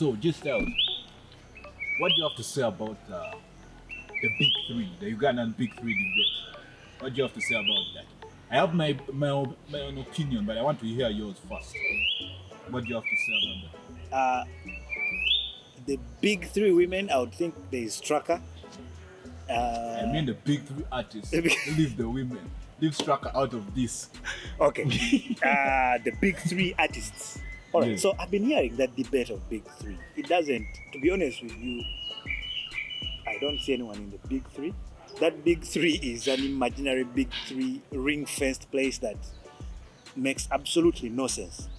So just tell us, what do you have to say about the big three, the Ugandan big three debate? What do you have to say about that? I have my own opinion, but I want to hear yours first. What do you have to say about that? The big three women, I would think there is Straka. I mean the big three artists. Leave the women. Leave Straka out of this. Okay. The big three artists. All right. Yes. So I've been hearing that debate of big three. It doesn't, to be honest with you, I don't see anyone in the big three. That big three is an imaginary big three ring-fenced place that makes absolutely no sense.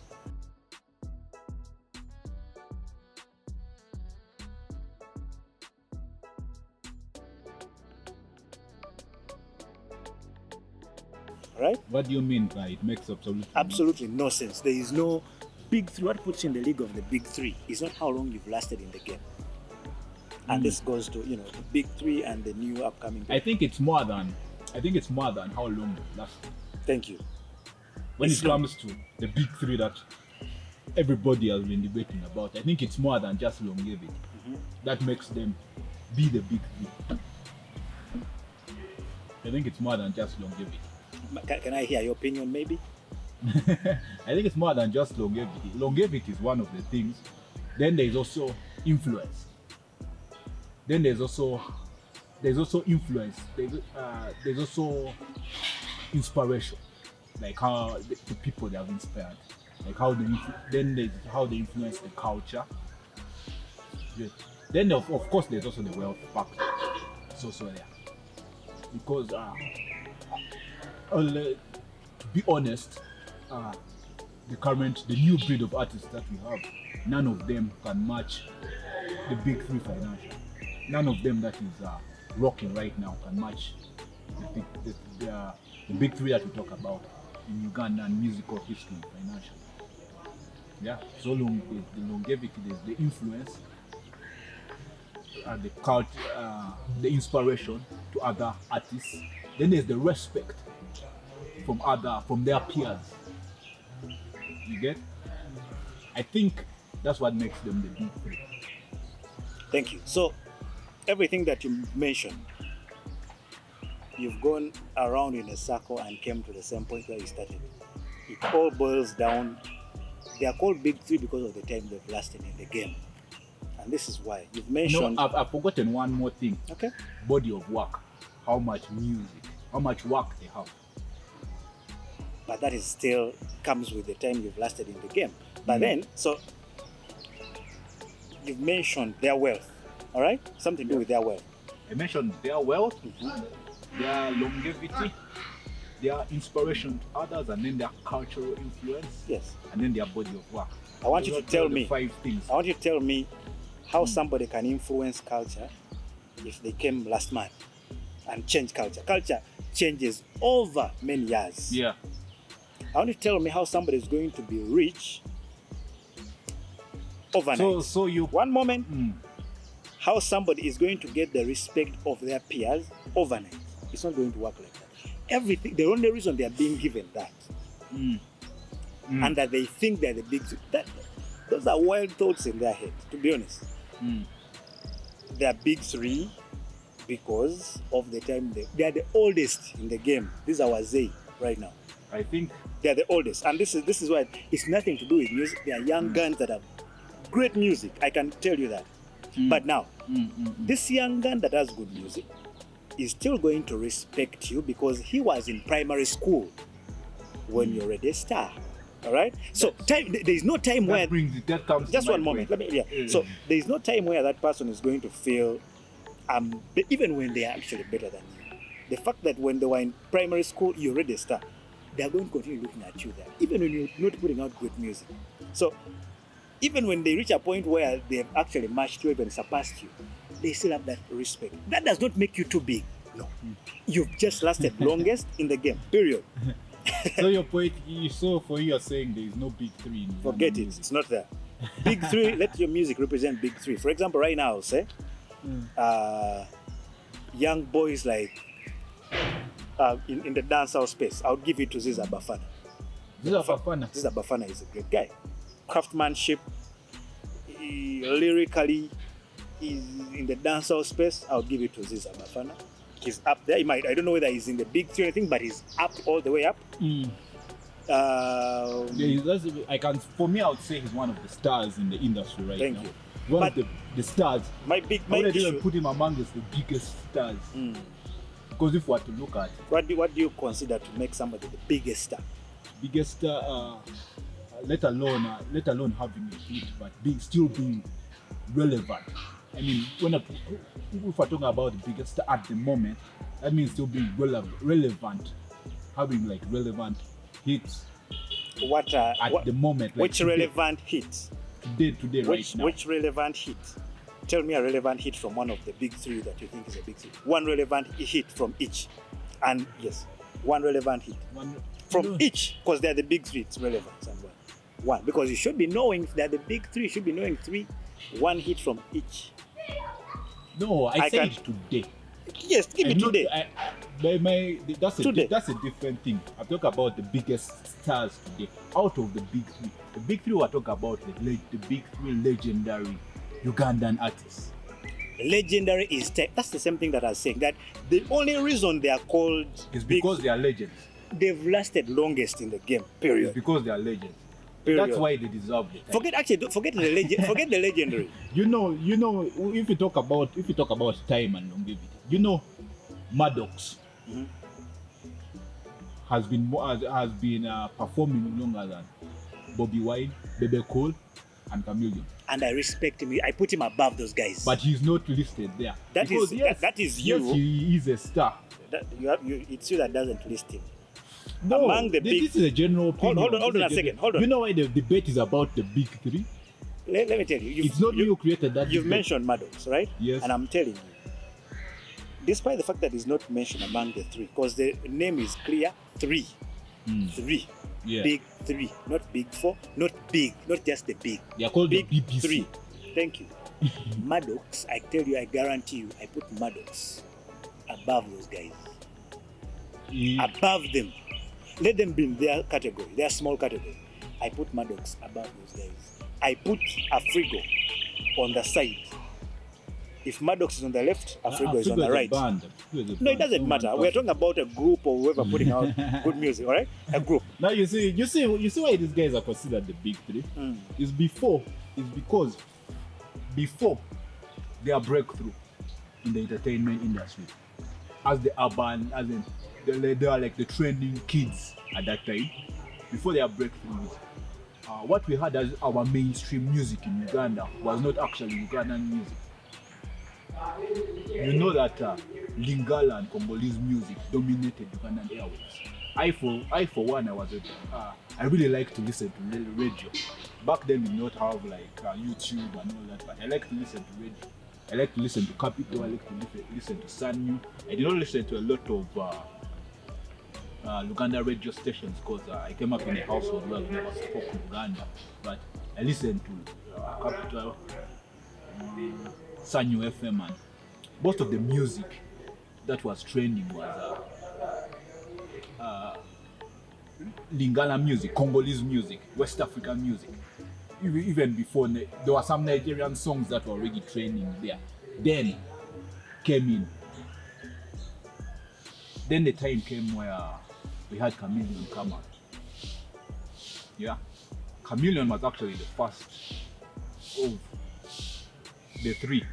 Right? What do you mean by it makes Absolutely no sense. There is no big three. What puts you in the league of the big three is not how long you've lasted in the game. And this goes to, the big three and the new upcoming game. I think it's more than how long you've lasted. Thank you. When it comes to the big three that everybody has been debating about, I think it's more than just longevity. That makes them be the big three. I think it's more than just longevity. Can I hear your opinion, maybe? I think it's more than just longevity. Longevity is one of the things. Then there's also influence. Then there's also influence. There's also inspiration, like how the people they have inspired, like how they influence the culture. Yes. Then of course there's also the wealth factor. It's also there because to be honest, the new breed of artists that we have, none of them can match the big three financially. None of them that is rocking right now can match the big three that we talk about in Ugandan musical history financially. Yeah, so long the longevity, there's the influence, the culture, the inspiration to other artists. Then there's the respect from their peers. You get? I think that's what makes them the big three. Thank you. So everything that you mentioned, you've gone around in a circle and came to the same point where you started. It all boils down. They are called big three because of the time they've lasted in the game. And this is why. You've mentioned... No, I've forgotten one more thing. Okay. Body of work. How much music, how much work they have. But that is still comes with the time you've lasted in the game. But then, so you've mentioned their wealth, all right? Something to do with their wealth. I mentioned their wealth, their longevity, their inspiration to others, and then their cultural influence. Yes. And then their body of work. I want you to tell me 5 things. I want you to tell me how somebody can influence culture if they came last month and change culture. Culture changes over many years. Yeah. I want you to tell me how somebody is going to be rich overnight. So you one moment, how somebody is going to get the respect of their peers overnight. It's not going to work like that. Everything, the only reason they are being given that and that they think they're the big, those are wild thoughts in their head, to be honest. They are big three because of the time they are the oldest in the game. This is our Zay right now. I think they are the oldest, and this is why it's nothing to do with music. They are young guns that have great music. I can tell you that. But now, this young gun that has good music is still going to respect you because he was in primary school when you're already a star. All right. So there is no time where that comes. Just one moment. So there is no time where that person is going to feel, even when they are actually better than you. The fact that when they were in primary school, you're already a star. They are going to continue looking at you there, even when you're not putting out good music. So even when they reach a point where they've actually matched you, even surpassed you, they still have that respect. That does not make you too big. No. You've just lasted longest in the game, period. So your point, for you are saying there is no big three in Forget it, music. it's not there. Big three, let your music represent big three. For example, right now, say, young boys like in the dancehall space, I would give it to Ziza Bafana. Ziza Bafana is a great guy. Craftsmanship, lyrically is in the dancehall space, I'll give it to Ziza Bafana. He's up there. I don't know whether he's in the big three or anything, but he's up all the way up. For me, I would say he's one of the stars in the industry right Thank now. you. One of the stars. My I would even issue. put him among the biggest stars. Because if we were to look at What do you consider to make somebody the biggest star? biggest star, let alone having a hit, but still being relevant. I mean, if we're talking about the biggest star at the moment, that means still being relevant, having like relevant hits at the moment. Like Which relevant hit? Today, right now. Which relevant hit? Tell me a relevant hit from one of the big three that you think is a big three. One relevant hit from each. And yes, one relevant hit. From each, because they're the big three, it's relevant. One. Because you should be knowing, if they're the big three, you should be knowing three. One hit from each. No, I said today. Yes, give me today. That's a different thing. I talk about the biggest stars today. Out of the big three. The big three, I talk about the big three legendary Ugandan artists. Legendary is that's the same thing that I was saying. That the only reason they are called is because they are legends. They've lasted longest in the game. Period. It's because they are legends. Period. That's why they deserve it. Forget the legend. Forget the legendary. You know. If you talk about time and longevity, Maddox has been performing longer than Bobi Wine, Bebecool, and Chameleone. And I respect him. I put him above those guys. But he's not listed there. That is you. Yes, he is a star. It's you that doesn't list him. No, among the big. This is a general opinion. Hold on a second. Hold on. You know why the debate is about the big three? Let me tell you. It's not you who created that. You've debate. mentioned Maddox, right? Yes. And I'm telling you, despite the fact that he's not mentioned among the three, because the name is clear, three. Three. Yeah. Big three, not big four, not big, not just the big. They are called big the BBC. Three. Thank you. Maddox, I tell you, I guarantee you, I put Maddox above those guys. Above them. Let them be in their category, their small category. I put Maddox above those guys. I put Afrigo on the side. If Maddox is on the left, Afrigo is on the right. No, it doesn't matter. We're talking about a group or whoever putting out good music, all right? A group. Now you see why these guys are considered the big three? It's because before their breakthrough in the entertainment industry, as the urban, as in they are like the trending kids at that time. Before their breakthroughs, what we had as our mainstream music in Uganda was not actually Ugandan music. You know that Lingala and Congolese music dominated Ugandan airwaves. I for one, I really like to listen to radio. Back then we did not have like YouTube and all that, but I like to listen to radio. I like to listen to Capital. I like to listen to Sanyu. I did not listen to a lot of Uganda radio stations because I came up in a household where we never spoke Uganda, but I listened to Capital, Sanyu FM, and most of the music that was trending was Lingala music, Congolese music, West African music. Even before, there were some Nigerian songs that were already trending there. Then came in. Then the time came where we had Chameleone come out. Yeah, Chameleone was actually the first of the three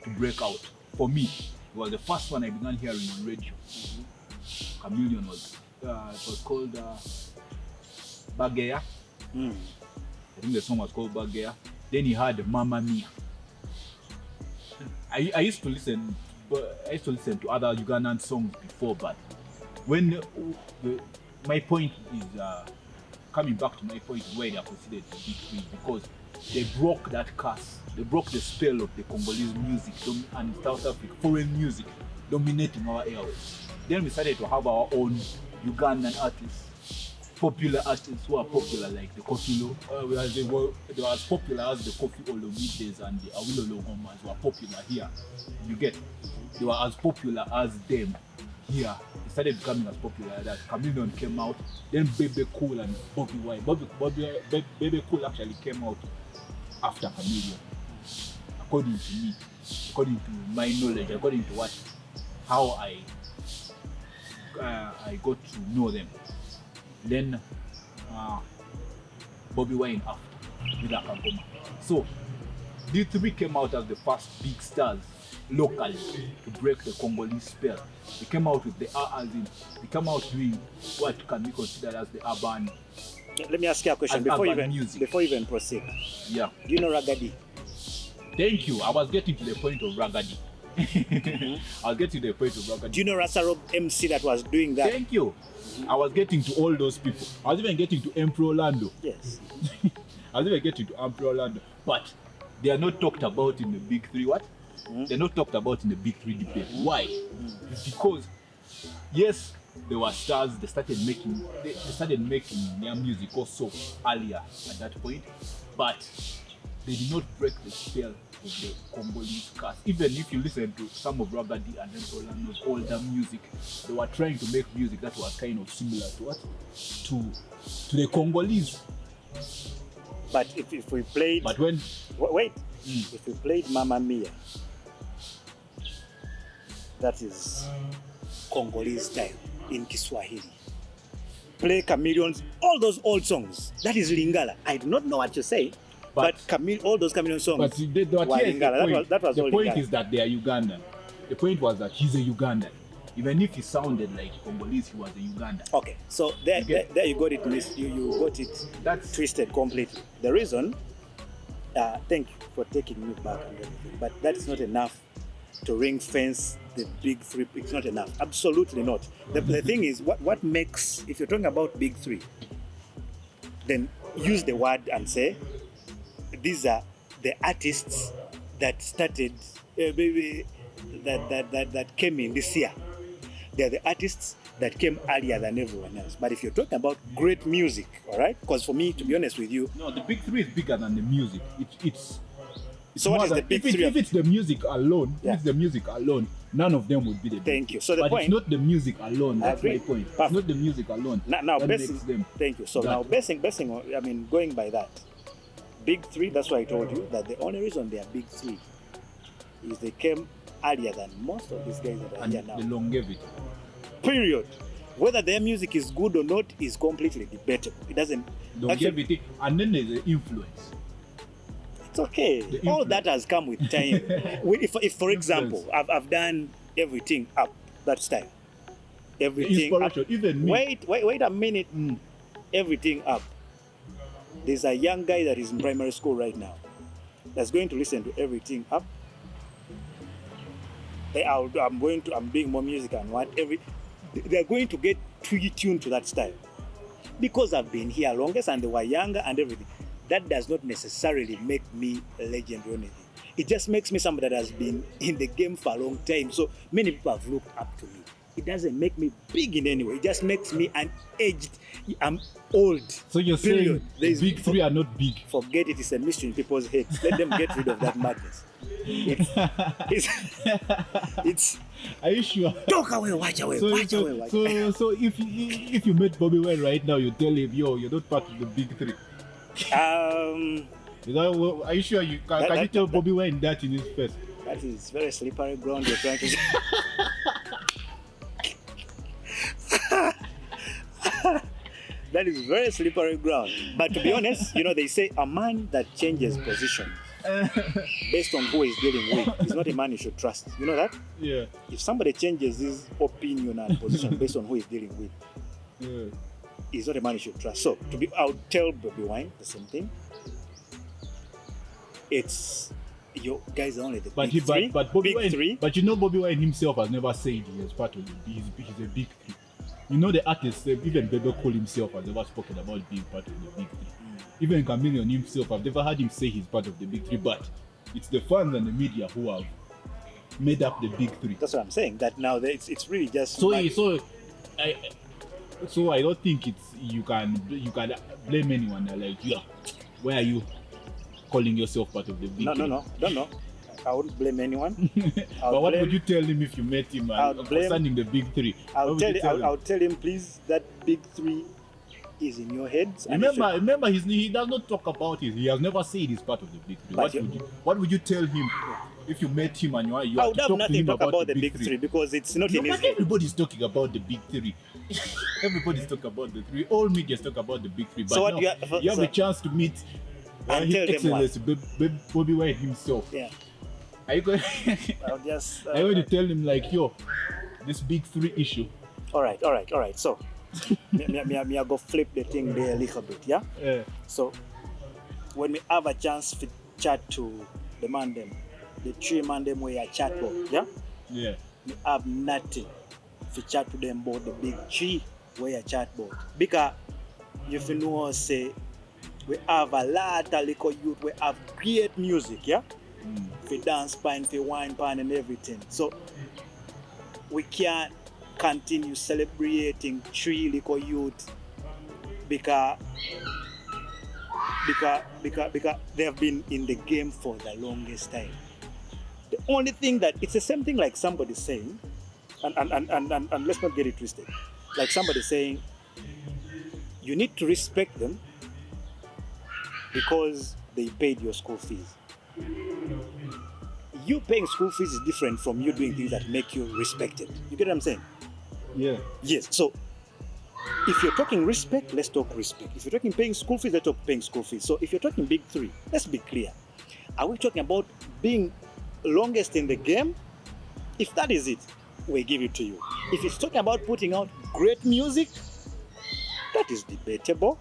to break out. For me, it was the first one I began hearing on radio. Chameleone was, it was called Bageya. I think the song was called Bageya. Then he had Mamma Mia. I used to listen to other Ugandan songs before, but when my point is coming back to my point where they are considered the big three, because they broke that curse. They broke the spell of the Congolese music and South Africa, foreign music dominating our airwaves. Then we started to have our own Ugandan artists, popular artists who are popular like the Kofilo. They were as popular as the Kofi Olomides and the Awilo Logomas were popular here. You get? They were as popular as them here. They started becoming as popular as that. Chameleone came out, then Bebecool and Bobi Wine. Bebecool actually came out after Chameleone. According to me, according to my knowledge, according to how I got to know them. Then Bobi Wine after with Akagoma. So these three came out as the first big stars locally to break the Congolese spell. They came out with they come out doing what can be considered as the urban. Let me ask you a question before you even proceed. Yeah. Do you know Ragadi? Thank you. I was getting to the point of Ragadi. I was getting to the point of Ragadi. Do you know Rasarob MC that was doing that? Thank you. I was getting to all those people. I was even getting to Emperor Orlando. Yes. I was even getting to Emperor Orlando. But they are not talked about in the big three. What? They're not talked about in the big three debate. Why? It's because, yes, they were stars. They started making their music also earlier at that point, but they did not break the spell of the Congolese cast. Even if you listen to some of Ragadi and Orlando's older music, they were trying to make music that was kind of similar to what? To the Congolese. But if we played... But when... Wait. If we played Mamma Mia, that is Congolese style in Kiswahili. Play Chameleone's, all those old songs. That is Lingala. I do not know what you say, but all those Chameleone songs were Lingala. That was the all point Lingala. Is that they are Ugandan. The point was that he's a Ugandan. Even if he sounded like Congolese, he was a Ugandan. Okay, so there you got it. You got it. That's twisted completely. The reason, thank you for taking me back and everything, but that is not enough to ring fence the big three. It's not enough. Absolutely not. The thing is, what makes, if you're talking about big three, then use the word and say these are the artists that started that came in this year. They're the artists that came earlier than everyone else. But if you're talking about great music, all right, because for me, to be honest with you, no, the big three is bigger than the music. It's so what is the big three? If it's the music alone, if it's the music alone, none of them would be the big. Thank you. So the but point, it's not the music alone. That's my point. Perfect. It's not the music alone. Now basing them. Thank you. So now basing on, I mean, going by that, big three. That's why I told you that the only reason they are big three is they came earlier than most of these guys that are here now. The longevity. Period. Whether their music is good or not is completely debatable. It doesn't. Longevity, and then there's the influence. It's okay. All that has come with time. if for example, I've done everything up that style. Everything up. Even me. Wait a minute. Everything up. There's a young guy that is in primary school right now that's going to listen to everything up. I'm doing more music and they're going to get tuned to that style because I've been here longest and they were younger and everything. That does not necessarily make me a legend or anything. It just makes me somebody that has been in the game for a long time. So many people have looked up to me. It doesn't make me big in any way. It just makes me an aged. I'm old. So you're saying the big three are not big? Forget it. It's a mystery in people's heads. Let them get rid of that madness. It's. Are you sure? Talk away, watch away, watch away. So if you met Bobi Wine right now, you tell him, yo, you're not part of the big three. Are you sure you can you tell Bobi Wine that in his face? That is very slippery ground you're trying to. That is very slippery ground. But to be honest, they say a man that changes position based on who he's dealing with is not a man you should trust. You know that? Yeah. If somebody changes his opinion and position based on who he's dealing with, he's not a man you should trust. So I would tell Bobi Wine the same thing. It's you guys are only the big three. But Bobi Wine, but Bobi Wine himself has never said he is part of he's a big three. The artists, even Bebecool himself has never spoken about being part of the big three. Even Chameleone himself, I've never heard him say he's part of the big three, but it's the fans and the media who have made up the big three. That's what I'm saying. That now it's really just so I don't think you can blame anyone. Like, why are you calling yourself part of the big three? No, don't know. I wouldn't blame anyone. But what would you tell him if you met him concerning the big three? I'll tell him, please, that big three is in your heads. Remember, he does not talk about it. He has never said he's part of the big three. What would you tell him if you met him and you I are would to have talk to nothing him to talk about the big three? three because it's not in his But head. everybody's talking about the big three. Everybody's talking about the three. All media's talk about the big three. But So what now, you have a chance to meet and His tell them what? Excellency Bobi Wine himself. Yeah. Are you going? I'll just. Are you going to tell him like, yo, this big three issue? All right. So, me go flip the thing there a little bit, yeah. Yeah. So, when we have a chance to chat to the man them, the three man them where I chat about, yeah. Yeah. We have nothing to chat to them about the big three where I chat about because if you know say we have a lot of little youth, we have great music, yeah. For dance pan, for wine pan and everything. So we can't continue celebrating three little youth because they have been in the game for the longest time. The only thing that it's the same thing like somebody saying, and let's not get it twisted. Like somebody saying, you need to respect them because they paid your school fees. You paying school fees is different from you doing things that make you respected. You get what I'm saying? Yeah. Yes. So if you're talking respect, let's talk respect. If you're talking paying school fees, let's talk paying school fees. So if you're talking big three, let's be clear. Are we talking about being longest in the game? If that is it, we give it to you. If it's talking about putting out great music, that is debatable.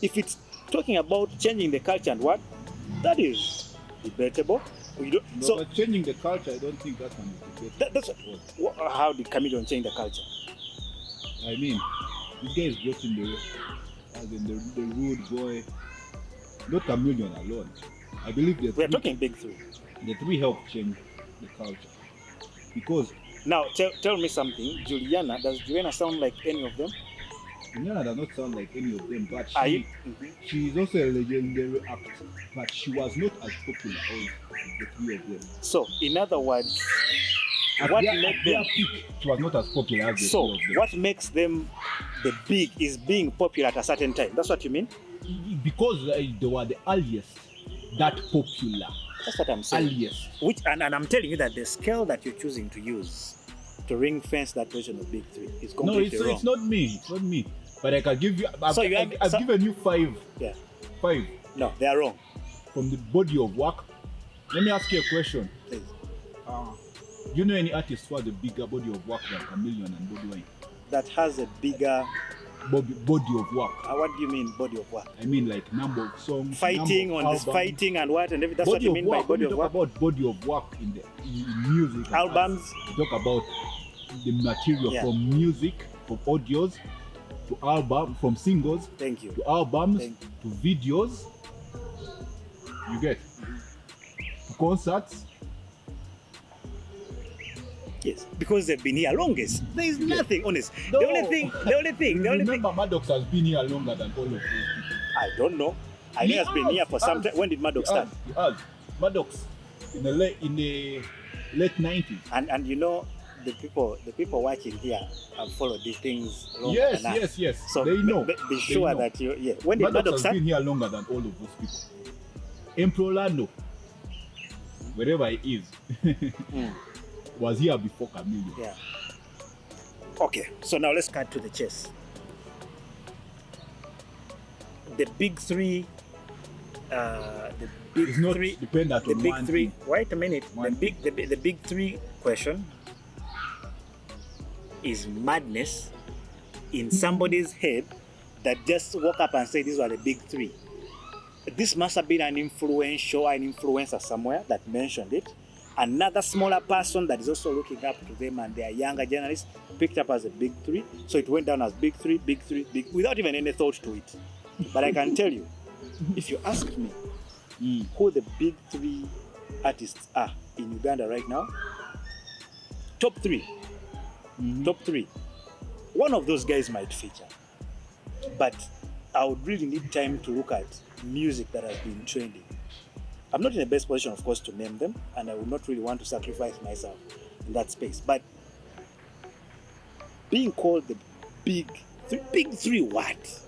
If it's talking about changing the culture and what, that is debatable. But changing the culture, I don't think that one is debatable. How did Chameleone change the culture? I mean, this guy is brought in the rude boy, not Chameleone alone. I believe we're talking big three. The three helped change the culture. Because now tell me something. Does Juliana sound like any of them? Juliana does not sound like any of them, but she is also a legendary actor. But she was not as popular as the three of them. So, in other words, what made them peak, she was not as popular as the three of them. What makes them the big is being popular at a certain time. That's what you mean? Because they were the earliest that popular. That's what I'm saying. Earliest. And I'm telling you that the scale that you're choosing to use to ring fence that version of big three is completely wrong. It's not me. It's not me. But I can give you. I've given you 5. Yeah. 5. No, they are wrong. From the body of work. Let me ask you a question. Please. Do you know any artist who has a bigger body of work than Chameleone and Bobi Wine? That has a bigger body of work. What do you mean body of work? I mean like number of songs. Fighting on this fighting and what and everything. That's what you mean by body of work. About body of work in music. Albums. We talk about the material from music, from audios, to album, from singles. Thank you. To albums, to videos. You get to concerts. Yes, because they've been here longest. There is nothing honest. No. The only thing. Remember, Maddox has been here longer than all of those people. I don't know. I know he has been here for some time. When did Maddox start? He has. Maddox in the late 90s. And you know, the people watching here have followed these things long enough. Yes. So they know. Be sure that you. Yeah. When did Maddox start? Has been here longer than all of those people. Emperor Lando, wherever he is. Was here before Chameleone. Yeah. Okay, so now let's cut to the chase. The big three. It's not dependent on big three. Thing. Wait a minute. The big three question is madness in somebody's head that just woke up and said these were the big three. This must have been an influencer somewhere that mentioned it. Another smaller person that is also looking up to them and their younger journalists picked up as a big three. So it went down as big three, without even any thought to it. But I can tell you, if you ask me who the big three artists are in Uganda right now, top 3. Top 3. One of those guys might feature. But I would really need time to look at music that has been trending. I'm not in the best position, of course, to name them, and I would not really want to sacrifice myself in that space. But being called the big three what?